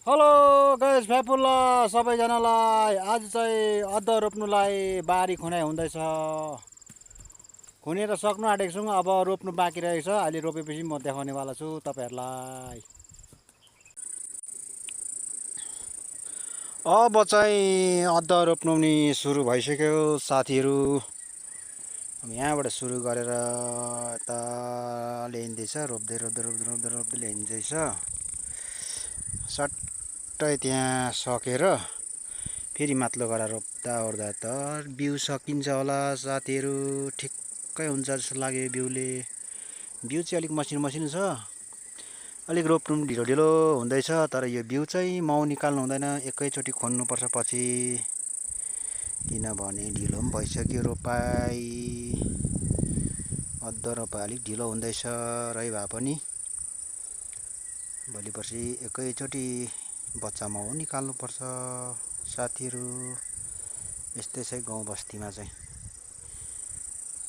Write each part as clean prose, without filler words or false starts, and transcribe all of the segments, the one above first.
Hello guys फ्यापुल्ला सबैजनालाई आज चाहिँ अदुवा रोप्नुलाई बारी खनाइ हुँदैछ। खनेर सक्नु आँटेको छौँ, अब रोप्नु बाँकी रहेछ। अहिले रोपेपछि म देखाउनेवाला छु तपाईँहरूलाई। अब चाहिँ अदुवा रोप्नु नि सुरु भइसक्यो साथीहरू। अब यहाँबाट सुरु गरेर यता ल्याइँदैछ, रोप्दै रोप्दै रोप्दै रोप्दै रोप्दै ल्याइँदैछ। सट्टै त्यहाँ सकेर फेरि माथिल्लो गएर रोप्दा ओर्दा त बिउ सकिन्छ होला साथीहरू। ठिक्कै हुन्छ जस्तो लाग्यो बिउले। बिउ चाहिँ अलिक मसिनो मसिनो छ, अलिक रोप्नु पनि ढिलो ढिलो हुँदैछ। तर यो बिउ चाहिँ माउ निकाल्नु हुँदैन, एकैचोटि खन्नुपर्छ पछि, किनभने ढिलो पनि भइसक्यो रोपाइ। अदुवा रोपाइ अलिक ढिलो हुँदैछ रै भए पनि भोलि पर्सि एकैचोटि बच्चा माउ निकाल्नुपर्छ साथीहरू। यस्तै छ गाउँ बस्तीमा चाहिँ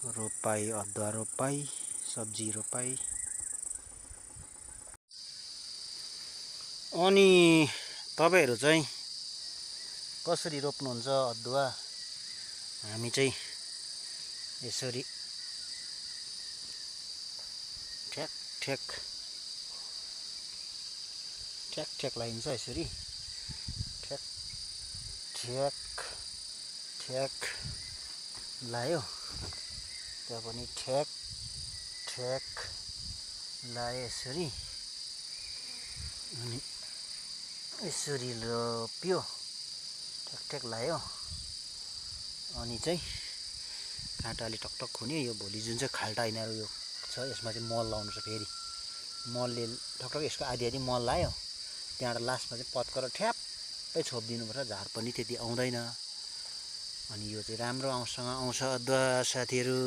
रोपाइ, अदुवा रोपाइ, सब्जी रोपाइ। अनि तपाईँहरू चाहिँ कसरी रोप्नुहुन्छ अदुवा? हामी चाहिँ यसरी ठ्याक ठ्याक ठ्याक ठ्याक लगाइन्छ। यसरी ठ्याक ठ्याक ठ्याक लायो, त्यहाँ पनि ठ्याक ठ्याक लायो यसरी। अनि यसरी रोप्यो, ठ्याक ठ्याक लायो। अनि चाहिँ काँटाले टकटक खुन्यो। यो भोलि जुन चाहिँ खाल्टा यिनीहरू यो छ, यसमा चाहिँ मल लाउनु छ। फेरि मलले टकटक यसको आधी आधी मल लायो, त्यहाँबाट लास्टमा चाहिँ पत्कर ठ्याप्पै छोपिदिनुपर्छ, झार पनि त्यति आउँदैन। अनि यो चाहिँ राम्रो आउँछ अदुवा साथीहरू।